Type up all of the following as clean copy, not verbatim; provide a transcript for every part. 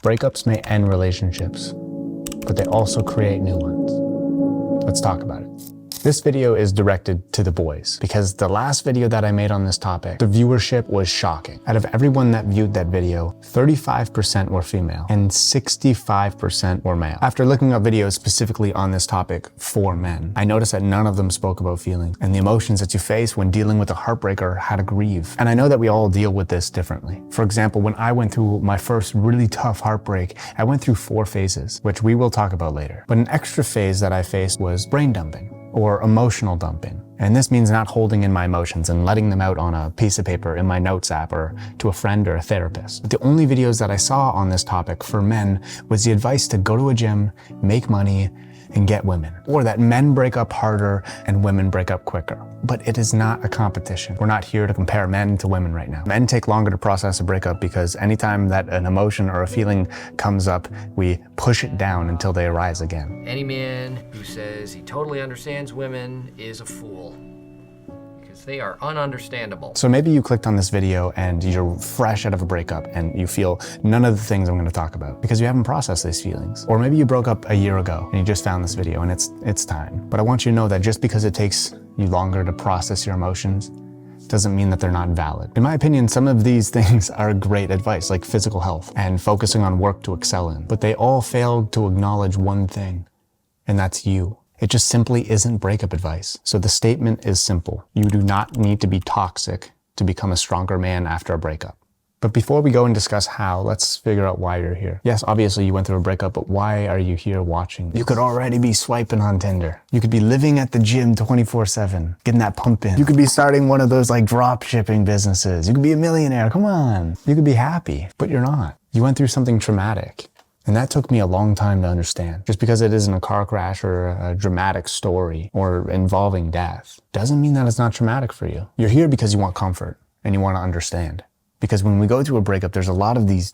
Breakups may end relationships, but they also create new ones. Let's talk about it. This video is directed to the boys because the last video that I made on this topic, the viewership was shocking. Out of everyone that viewed that video, 35% were female and 65% were male. After looking up videos specifically on this topic for men, I noticed that none of them spoke about feelings and the emotions that you face when dealing with a heartbreak or how to grieve. And I know that we all deal with this differently. For example, when I went through my first really tough heartbreak, I went through 4 phases, which we will talk about later. But an extra phase that I faced was brain dumping, or emotional dumping. And this means not holding in my emotions and letting them out on a piece of paper in my notes app or to a friend or a therapist. But the only videos that I saw on this topic for men was the advice to go to a gym, make money, and get women. Or that men break up harder and women break up quicker. But it is not a competition. We're not here to compare men to women right now. Men take longer to process a breakup because anytime that an emotion or a feeling comes up, we push it down until they arise again. Any man who says he totally understands women is a fool, because they are ununderstandable. So maybe you clicked on this video and you're fresh out of a breakup and you feel none of the things I'm going to talk about because you haven't processed these feelings. Or maybe you broke up a year ago and you just found this video and it's time. But I want you to know that just because it takes you longer to process your emotions doesn't mean that they're not valid. In my opinion, some of these things are great advice, like physical health and focusing on work to excel in. But they all failed to acknowledge one thing, and that's you. It just simply isn't breakup advice. So the statement is simple. You do not need to be toxic to become a stronger man after a breakup. But before we go and discuss how, let's figure out why you're here. Yes, obviously you went through a breakup, but why are you here watching? You could already be swiping on Tinder. You could be living at the gym 24/7, getting that pump in. You could be starting one of those like drop shipping businesses. You could be a millionaire, come on. You could be happy, but you're not. You went through something traumatic. And that took me a long time to understand. Just because it isn't a car crash or a dramatic story or involving death, doesn't mean that it's not traumatic for you. You're here because you want comfort and you want to understand. Because when we go through a breakup, there's a lot of these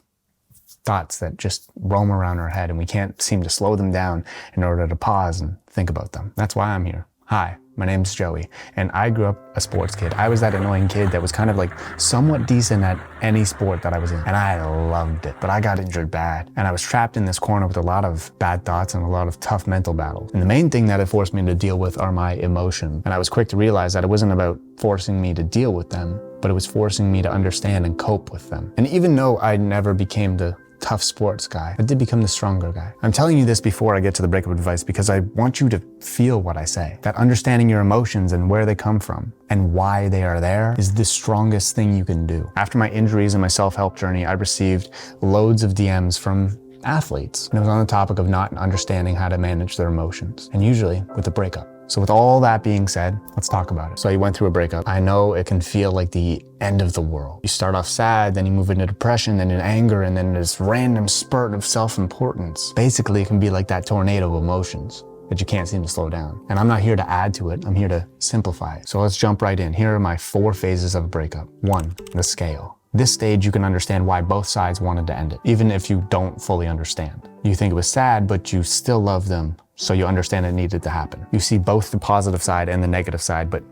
thoughts that just roam around our head and we can't seem to slow them down in order to pause and think about them. That's why I'm here. Hi, my name's Joey, and I grew up a sports kid. I was that annoying kid that was kind of like somewhat decent at any sport that I was in, and I loved it, but I got injured bad, and I was trapped in this corner with a lot of bad thoughts and a lot of tough mental battles. And the main thing that it forced me to deal with are my emotions, and I was quick to realize that it wasn't about forcing me to deal with them, but it was forcing me to understand and cope with them. And even though I never became the tough sports guy, I did become the stronger guy. I'm telling you this before I get to the breakup advice because I want you to feel what I say. That understanding your emotions and where they come from and why they are there is the strongest thing you can do. After my injuries and my self-help journey, I received loads of DMs from athletes. And it was on the topic of not understanding how to manage their emotions, and usually with a breakup. So with all that being said, let's talk about it. So you went through a breakup. I know it can feel like the end of the world. You start off sad, then you move into depression, then in anger, and then this random spurt of self-importance. Basically, it can be like that tornado of emotions that you can't seem to slow down. And I'm not here to add to it, I'm here to simplify it. So let's jump right in. Here are my 4 phases of a breakup. 1, the scale. This stage, you can understand why both sides wanted to end it, even if you don't fully understand. You think it was sad, but you still love them, so you understand it needed to happen. You see both the positive side and the negative side, but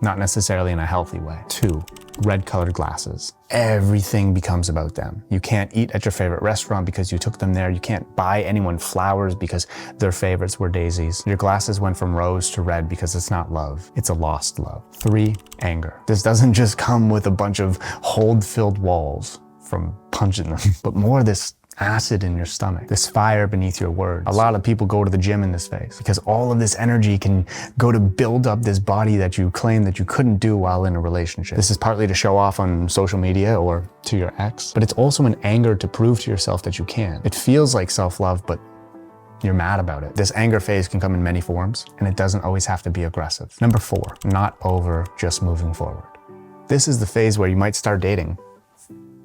not necessarily in a healthy way. 2, red-colored glasses. Everything becomes about them. You can't eat at your favorite restaurant because you took them there. You can't buy anyone flowers because their favorites were daisies. Your glasses went from rose to red because it's not love. It's a lost love. 3, anger. This doesn't just come with a bunch of hold-filled walls from punching them, but more this acid in your stomach, this fire beneath your words. A lot of people go to the gym in this phase because all of this energy can go to build up this body that you claim that you couldn't do while in a relationship. This is partly to show off on social media or to your ex, but it's also an anger to prove to yourself that you can. It feels like self-love, but you're mad about it. This anger phase can come in many forms, and it doesn't always have to be aggressive. Number 4, not over, just moving forward. This is the phase where you might start dating.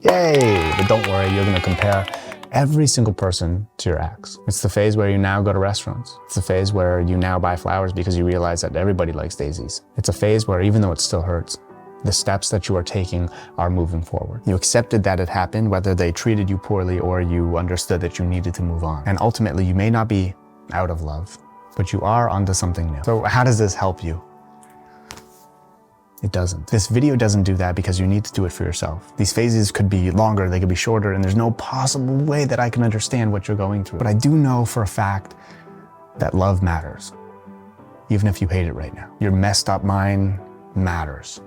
Yay! But don't worry, you're gonna compare every single person to your ex. It's the phase where you now go to restaurants. It's the phase where you now buy flowers because you realize that everybody likes daisies. It's a phase where even though it still hurts, the steps that you are taking are moving forward. You accepted that it happened, whether they treated you poorly or you understood that you needed to move on. And ultimately, you may not be out of love, but you are onto something new. So how does this help you? It doesn't. This video doesn't do that because you need to do it for yourself. These phases could be longer, they could be shorter, and there's no possible way that I can understand what you're going through. But I do know for a fact that love matters, even if you hate it right now. Your messed up mind matters.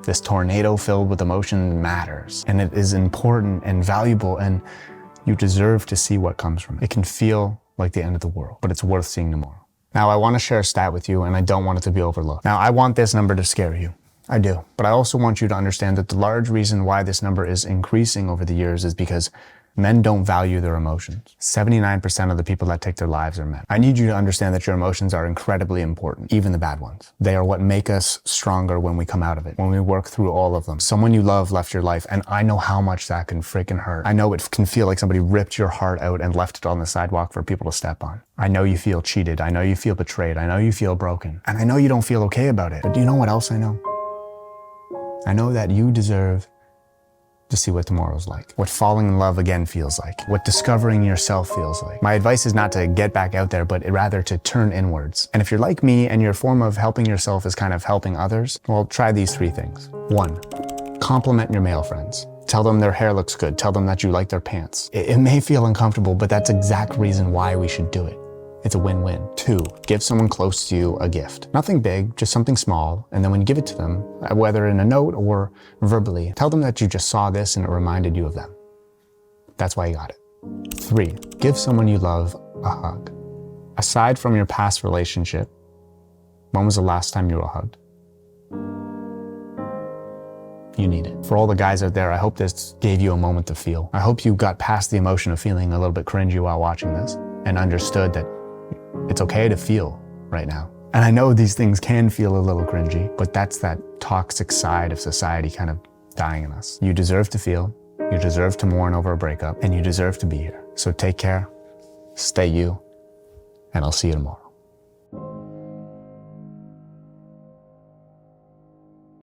This tornado filled with emotion matters, and it is important and valuable, and you deserve to see what comes from it. It can feel like the end of the world, but it's worth seeing tomorrow. Now, I want to share a stat with you, and I don't want it to be overlooked. Now, I want this number to scare you. I do. But I also want you to understand that the large reason why this number is increasing over the years is because men don't value their emotions. 79% of the people that take their lives are men. I need you to understand that your emotions are incredibly important, even the bad ones. They are what make us stronger when we come out of it, when we work through all of them. Someone you love left your life, and I know how much that can freaking hurt. I know it can feel like somebody ripped your heart out and left it on the sidewalk for people to step on. I know you feel cheated. I know you feel betrayed. I know you feel broken. And I know you don't feel okay about it. But do you know what else I know? I know that you deserve to see what tomorrow's like, what falling in love again feels like, what discovering yourself feels like. My advice is not to get back out there, but rather to turn inwards. And if you're like me and your form of helping yourself is kind of helping others, well, try these 3 things. 1, compliment your male friends. Tell them their hair looks good. Tell them that you like their pants. It may feel uncomfortable, but that's the exact reason why we should do it. It's a win-win. 2, give someone close to you a gift. Nothing big, just something small. And then when you give it to them, whether in a note or verbally, tell them that you just saw this and it reminded you of them. That's why you got it. 3, give someone you love a hug. Aside from your past relationship, when was the last time you were hugged? You need it. For all the guys out there, I hope this gave you a moment to feel. I hope you got past the emotion of feeling a little bit cringy while watching this and understood that it's okay to feel right now. And I know these things can feel a little cringy, but that's that toxic side of society kind of dying in us. You deserve to feel, you deserve to mourn over a breakup, and you deserve to be here. So take care, stay you, and I'll see you tomorrow.